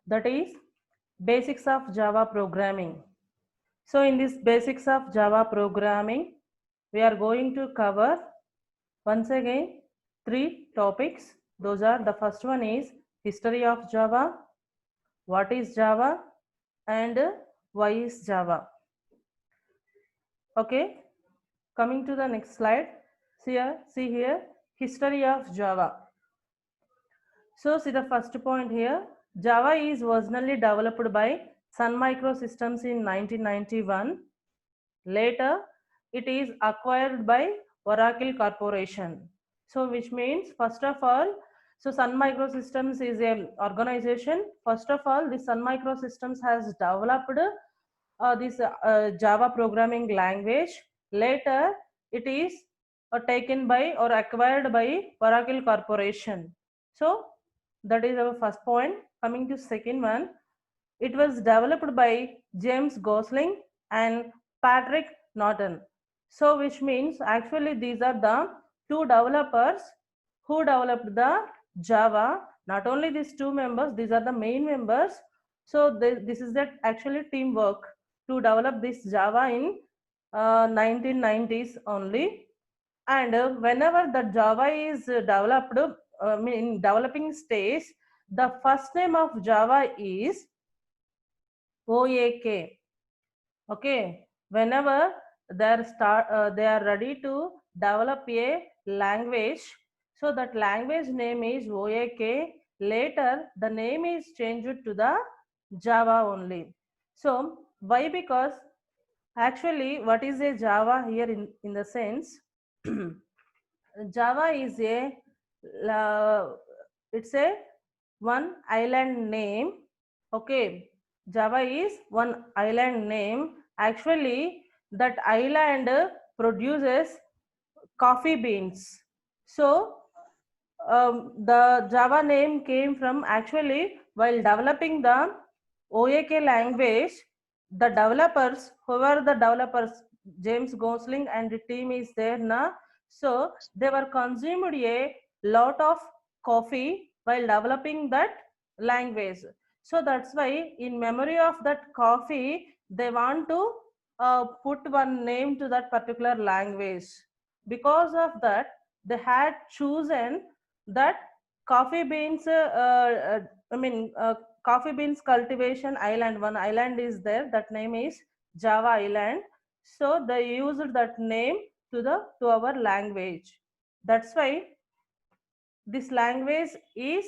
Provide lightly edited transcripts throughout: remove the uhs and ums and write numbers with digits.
that is basics of Java programming. So in this basics of Java programming, we are going to cover once again 3 topics. Those are, the first one is history of Java, what is Java, and why is Java. Okay, coming to the next slide. See here, history of Java. So see the first point here. Java is originally developed by Sun Microsystems in 1991. Later, it is acquired by Oracle Corporation. So which means, first of all, so Sun Microsystems is an organization. First of all, the Sun Microsystems has developed this Java programming language. Later, it is taken by or acquired by Oracle Corporation. So that is our first point. Coming to second one, it was developed by James Gosling and Patrick Norton. So which means actually these are the two developers who developed the Java. Not only these two members, these are the main members. So this is that actually teamwork to develop this Java in 1990s only. And whenever the Java is developed, in developing stage, the first name of Java is OAK. Okay, whenever they are ready to develop a language, so that language name is OAK. Later, the name is changed to the Java only. So why? Because actually, what is a Java here in the sense? Java is it's a one island name. Okay, Java is one island name. Actually, that island produces coffee beans. So the Java name came from, actually, while developing the OAK language, the developers, whoever the developers, James Gosling and the team is there now. So they were consumed a lot of coffee while developing that language. So that's why in memory of that coffee, they want to put one name to that particular language. Because of that, they had chosen that coffee beans coffee beans cultivation island. One island is there, that name is Java Island. So they used that name to our language. That's why this language is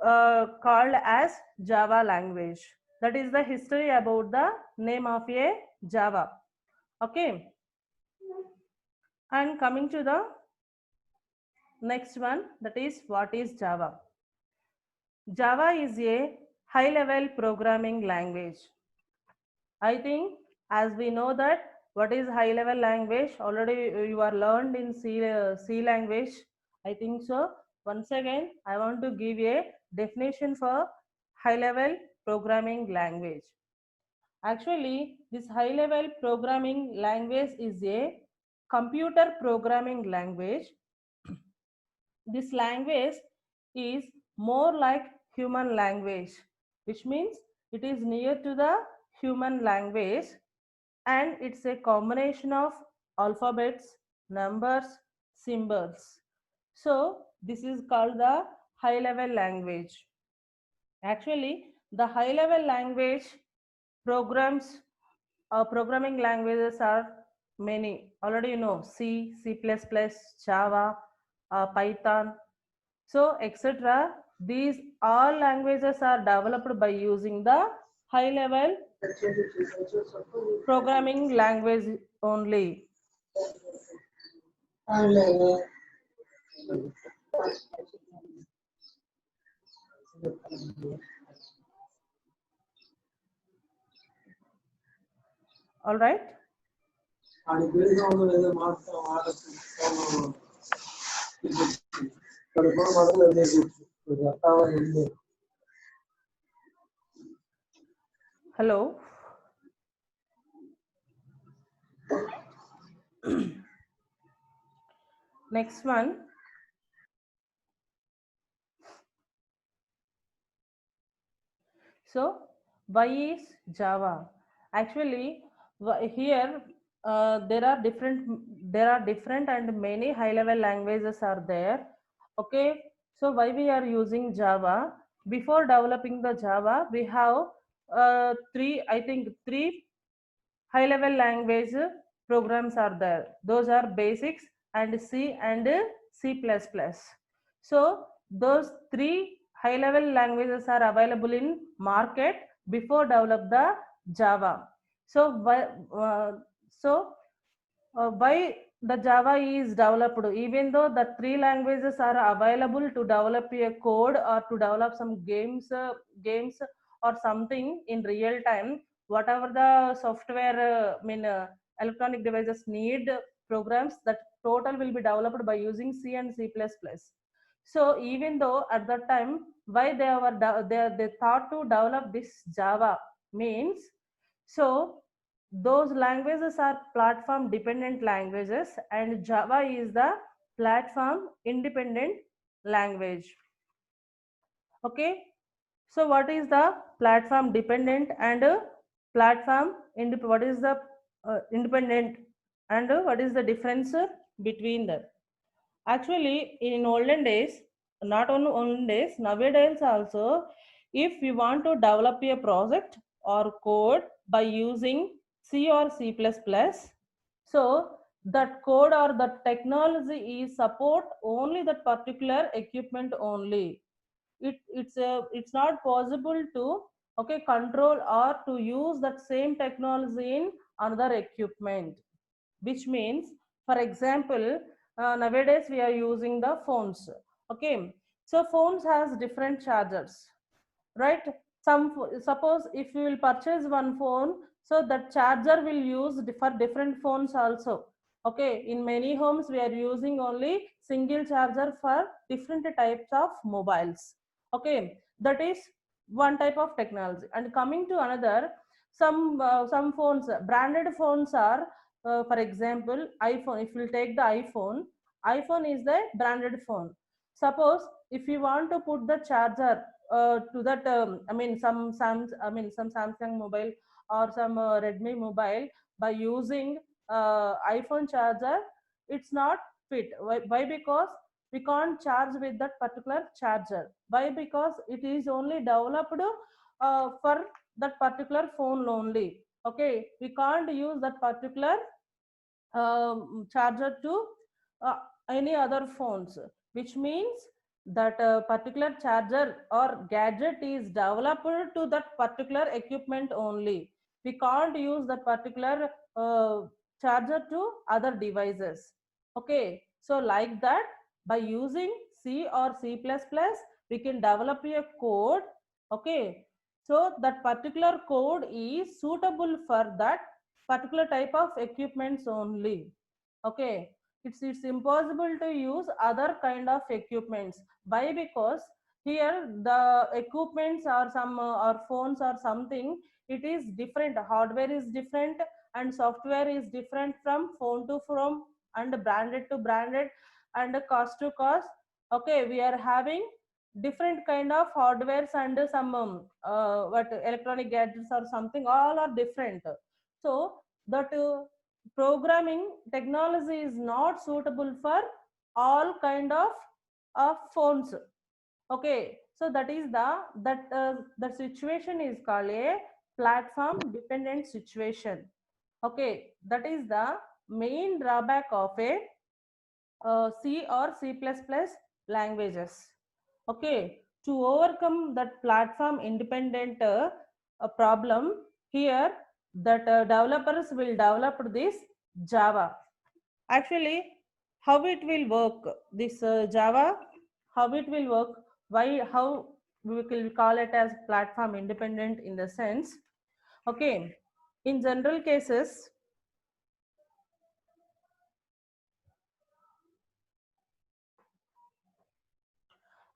called as Java language. That is the history about the name of a Java. Okay, and coming to the next one, that is what is Java. Java is a high-level programming language. I think as we know that what is high-level language, already you are learned in C language. I think so. Once again, I want to give a definition for high-level programming language. Actually, this high-level programming language is a computer programming language. This language is more like human language, which means it is near to the human language, and it's a combination of alphabets, numbers, symbols. So this is called the high level language. Actually, the high level language programs programming languages are many. Already you know C, C++, Java, Python, so etc. These all languages are developed by using the high level programming language only. All right. Hello. Next one. So why is Java? Actually, here there are different and many high level languages are there. Okay, so why we are using Java? Before developing the Java, we have three high level language programs are there. Those are basics and C and C++. So those three high level languages are available in market before develop the Java. So why the Java is developed, even though the three languages are available to develop a code or to develop some games or something in real time, whatever the software, electronic devices need programs, that total will be developed by using C and C++. So even though at that time, why they thought to develop this Java means, so those languages are platform dependent languages and Java is the platform independent language. Okay, so what is the platform dependent and what is the independent, and what is the difference between them? Actually, in olden days, not on olden days, nowadays also, if you want to develop a project or code by using C or C++, so that code or that technology is support only that particular equipment only. It's not possible to, okay, control or to use that same technology in another equipment, which means, for example, nowadays we are using the phones. Okay, so phones has different chargers, right? Suppose if you will purchase one phone, so that charger will use for different phones also. Okay, in many homes we are using only single charger for different types of mobiles. Okay, that is one type of technology. And coming to another, some phones, branded phones are, for example, iPhone. If you take the iPhone is the branded phone. Suppose if you want to put the charger to that, some Samsung mobile or some Redmi mobile by using iPhone charger, it's not fit. Why? Because we can't charge with that particular charger. Why? Because it is only developed for that particular phone only. Okay, we can't use that particular charger to uh, any other phones, which means that particular charger or gadget is developed to that particular equipment only. We can't use that particular charger to other devices. Okay, so like that, by using C or C++, we can develop a code. Okay, so that particular code is suitable for that particular type of equipments only. Okay, it's impossible to use other kind of equipments. Why? Because here the equipments or some or phones or something, it is different, hardware is different and software is different from phone to phone and branded to branded and cost to cost. Okay, we are having different kind of hardwares and some what electronic gadgets or something, all are different. So that programming technology is not suitable for all kind of phones. Okay, so that is the situation is called a platform dependent situation. Okay, that is the main drawback of a C or C++ languages. Okay, to overcome that platform independent problem, here that developers will develop this Java. Actually, how it will work, this Java, how it will work, why, how we will call it as platform independent in the sense, okay, in general cases,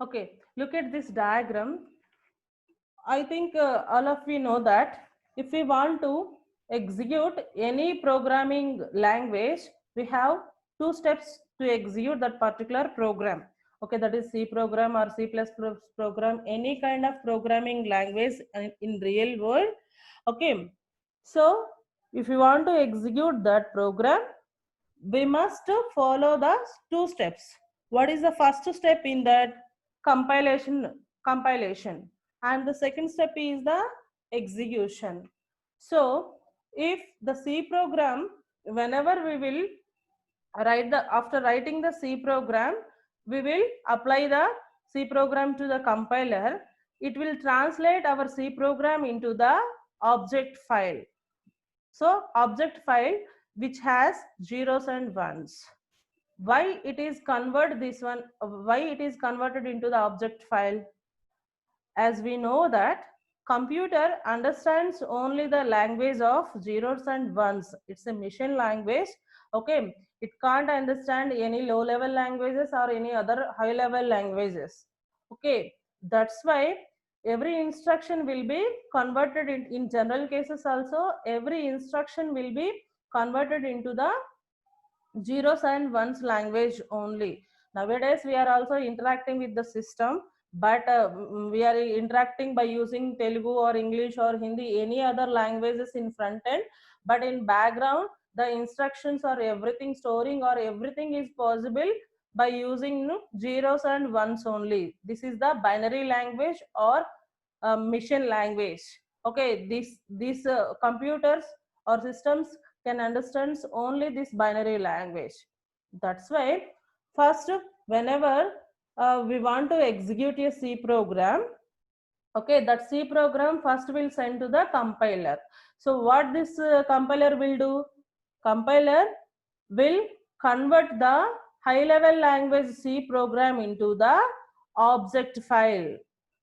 okay, look at this diagram. I think all of we know that if we want to execute any programming language, we have two steps to execute that particular program. Okay, that is C program or C++ program, any kind of programming language in real world. Okay, so if you want to execute that program, we must follow the two steps. What is the first step in that? Compilation, and the second step is the execution. So if the C program, whenever we will after writing the C program, we will apply the C program to the compiler. It will translate our C program into the object file. So object file which has zeros and ones. Why it is converted this one? Why it is converted into the object file? As we know that computer understands only the language of zeros and ones. It's a machine language. Okay, it can't understand any low level languages or any other high level languages. Okay, that's why every instruction will be converted in general cases also. Every instruction will be converted into the zeros and ones language only. Nowadays we are also interacting with the system, but we are interacting by using Telugu or English or Hindi, any other languages in front end, but in background the instructions or everything storing or everything is possible by using zeros and ones only. This is the binary language or mission language. Okay, these computers or systems can understand only this binary language. That's why first, whenever we want to execute a C program, okay, that C program first will send to the compiler. So what this compiler will do? Compiler will convert the high level language C program into the object file.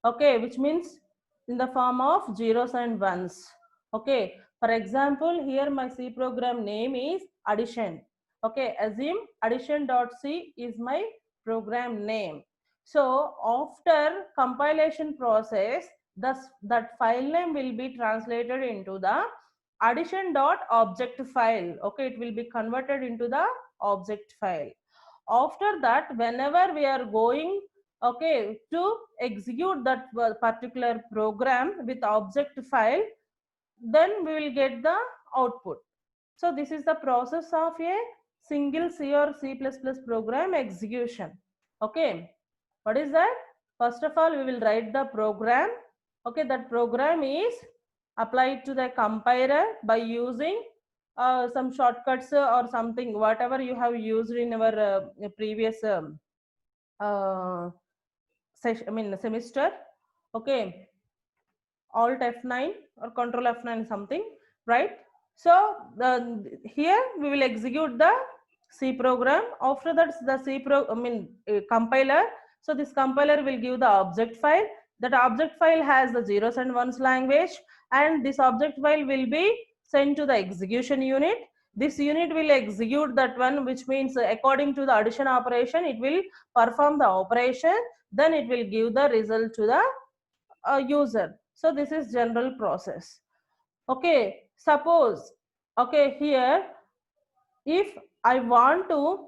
Okay, which means in the form of zeros and ones. Okay, for example, here my C program name is addition. Okay, assume addition.c is my program name. So after compilation process, that file name will be translated into the addition.object file. Okay, it will be converted into the object file. After that, whenever we are going, okay, to execute that particular program with object file, then we will get the output. So this is the process of a single C or C++ program execution. Okay, what is that? First of all, we will write the program. Okay, that program is applied to the compiler by using some shortcuts or something, whatever you have used in our previous semester. Okay, Alt F9 or Control F9 something, right? So here we will execute the C program. After that, the compiler. So this compiler will give the object file. That object file has the zeros and ones language, and this object file will be sent to the execution unit. This unit will execute that one, which means according to the addition operation, it will perform the operation. Then it will give the result to the user. So this is general process. Okay, suppose, okay, here if I want to,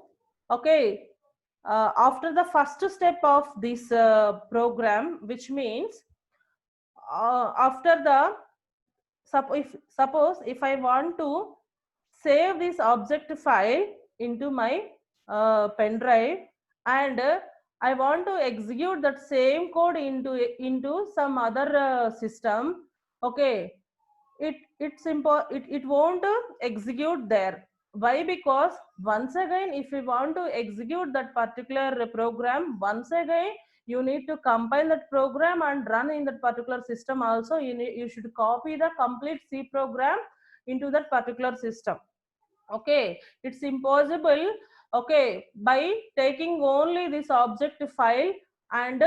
okay, after the first step of this program, which means after the suppose if I want to save this object file into my pen drive, and I want to execute that same code into some other system. Okay, it won't execute there. Why? Because once again, if you want to execute that particular program, once again you need to compile that program and run in that particular system. Also you should copy the complete C program into that particular system. Okay, it's impossible, okay, by taking only this object file and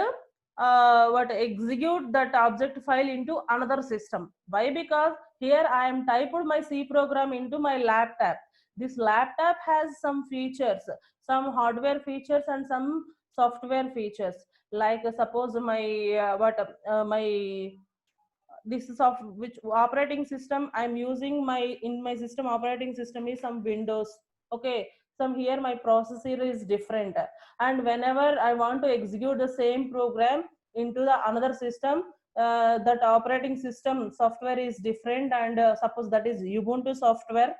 what execute that object file into another system. Why? Because here I am typed my C program into my laptop. This laptop has some features, some hardware features and some software features, like suppose my my this is of which operating system I'm using, my in my system operating system is some Windows. Okay, some here my processor is different, and whenever I want to execute the same program into the another system, that operating system software is different, and suppose that is Ubuntu software.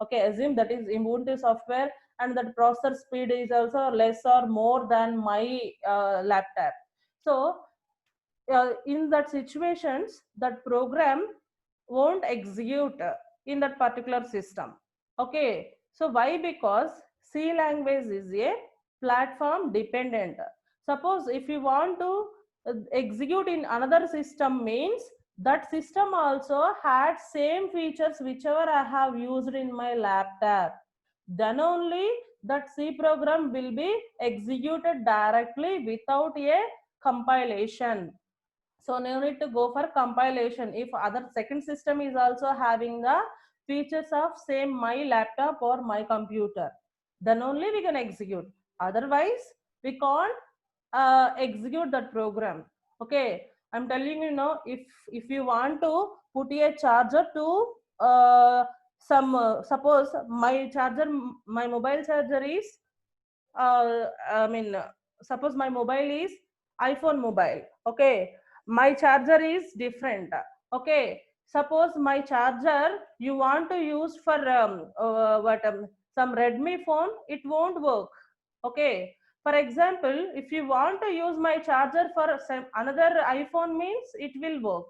Okay, assume that is Ubuntu software, and that processor speed is also less or more than my laptop. So in that situations, that program won't execute in that particular system. Okay, so why? Because C language is a platform dependent. Suppose if you want to execute in another system, means that system also had same features whichever I have used in my laptop, then only that C program will be executed directly without a compilation. So no need to go for compilation. If other second system is also having the features of same my laptop or my computer, then only we can execute. Otherwise we can't execute that program. Okay, I'm telling you now, if you want to put a charger to some suppose my charger, my mobile charger is I mean, suppose my mobile is iPhone mobile. Okay, my charger is different. Okay, suppose my charger you want to use for some Redmi phone, it won't work. Okay, for example, if you want to use my charger for some another iPhone, means it will work.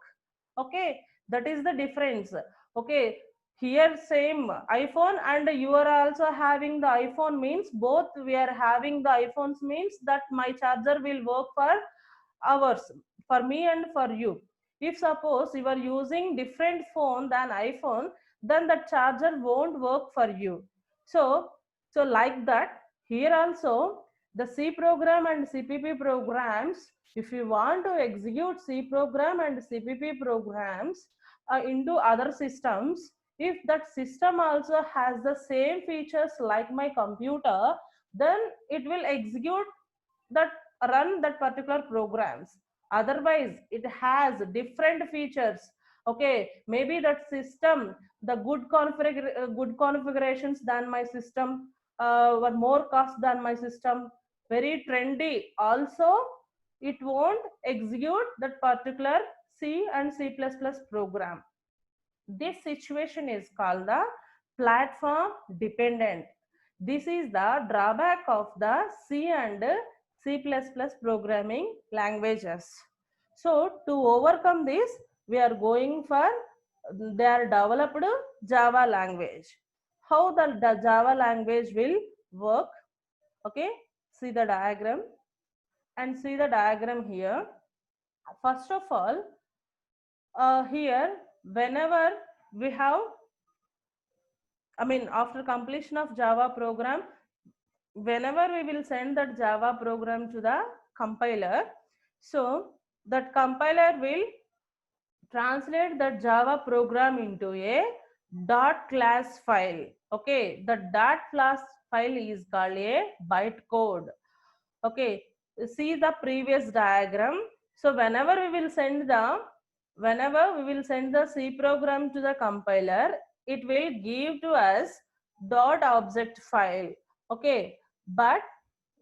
Okay, that is the difference. Okay, here same iPhone and you are also having the iPhone, means both we are having the iPhones, means that my charger will work for ours, for me and for you. If suppose you are using different phone than iPhone, then the charger won't work for you. So like that, here also the C program and CPP programs, if you want to execute C program and CPP programs into other systems, if that system also has the same features like my computer, then it will execute that, run that particular programs. Otherwise it has different features. Okay, maybe that system, the good configurations than my system, were more cost than my system, very trendy also, it won't execute that particular C and C++ program. This situation is called the platform dependent. This is the drawback of the C and C++ programming languages. So to overcome this, we are going for their developed Java language. How the Java language will work? Okay, see the diagram and see the diagram here. First of all, here whenever we have, I mean, after completion of Java program, whenever we will send that Java program to the compiler, so that compiler will translate that Java program into a dot class file. Okay, the dot class file is called a bytecode. Okay, see the previous diagram. So whenever we will send the C program to the compiler, it will give to us dot object file. Okay, but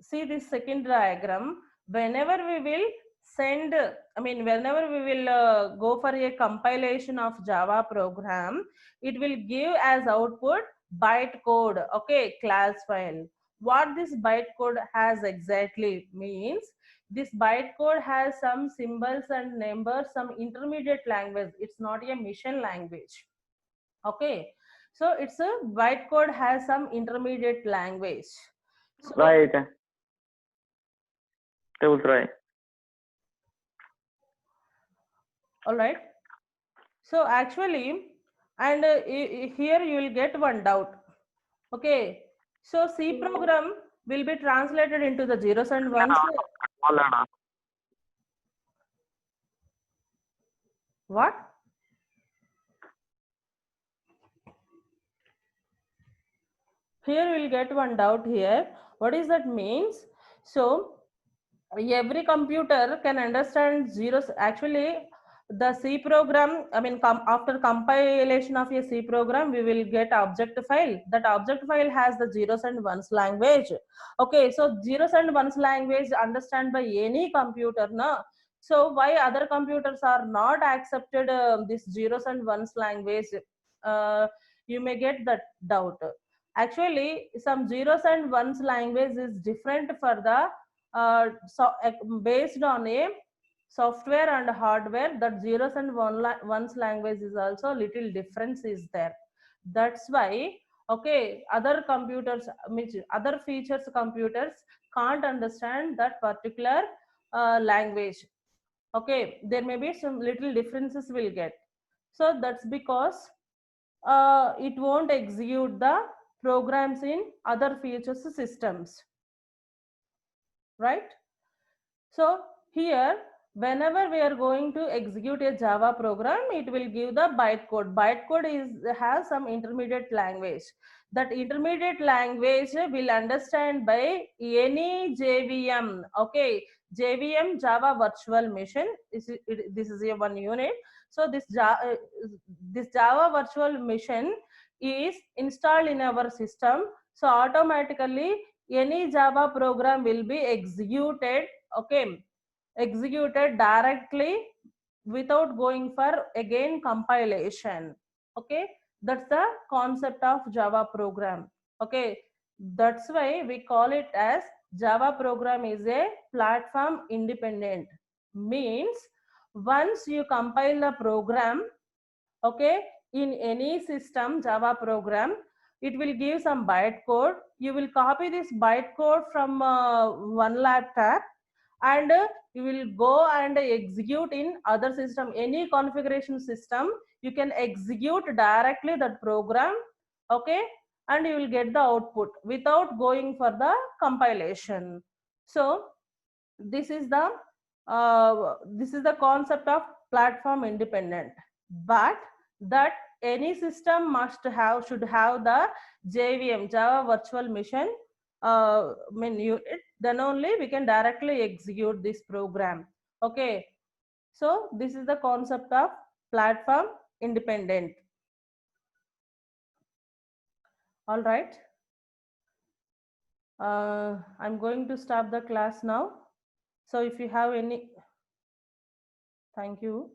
see this second diagram, whenever we will send, I mean, whenever we will go for a compilation of Java program, it will give as output bytecode. Okay, class file. What this bytecode has exactly means, this bytecode has some symbols and numbers, some intermediate language. It's not a mission language. Okay, so it's a bytecode has some intermediate language. So, Right. Tools, right. all right. So actually, and here you will get one doubt. Okay, so C program will be translated into the zeros and ones. What? Here we will get one doubt here. What is that means? So every computer can understand zeros. Actually, the C program, I mean, after compilation of a C program, we will get object file. That object file has the zeros and ones language. Okay, so zeros and ones language understand by any computer, na? So why other computers are not accepted this zeros and ones language? Uh, you may get that doubt. Actually, some zeros and ones language is different for the based on a software and hardware. That zeros and ones language is also little difference is there. That's why, okay, other computers, other features computers can't understand that particular language. Okay, there may be some little differences will get. So that's because it won't execute the programs in other features systems, right? So here, whenever we are going to execute a Java program, it will give the bytecode. Bytecode has some intermediate language. That intermediate language will understand by any JVM. Okay, JVM, Java Virtual Machine. This is a one unit. So this Java Virtual Machine is installed in our system. So automatically any Java program will be executed, okay, executed directly without going for again compilation. Okay, that's the concept of Java program. Okay, that's why we call it as Java program is a platform independent. Means once you compile the program, okay, in any system Java program, it will give some bytecode. You will copy this bytecode from one laptop, and you will go and execute in other system, any configuration system. You can execute directly that program, okay, and you will get the output without going for the compilation. So this is the concept of platform independent. But that any system should have the JVM, Java Virtual Machine unit, then only we can directly execute this program. Okay, so this is the concept of platform independent. All right, I'm going to stop the class now. So if you have any, thank you.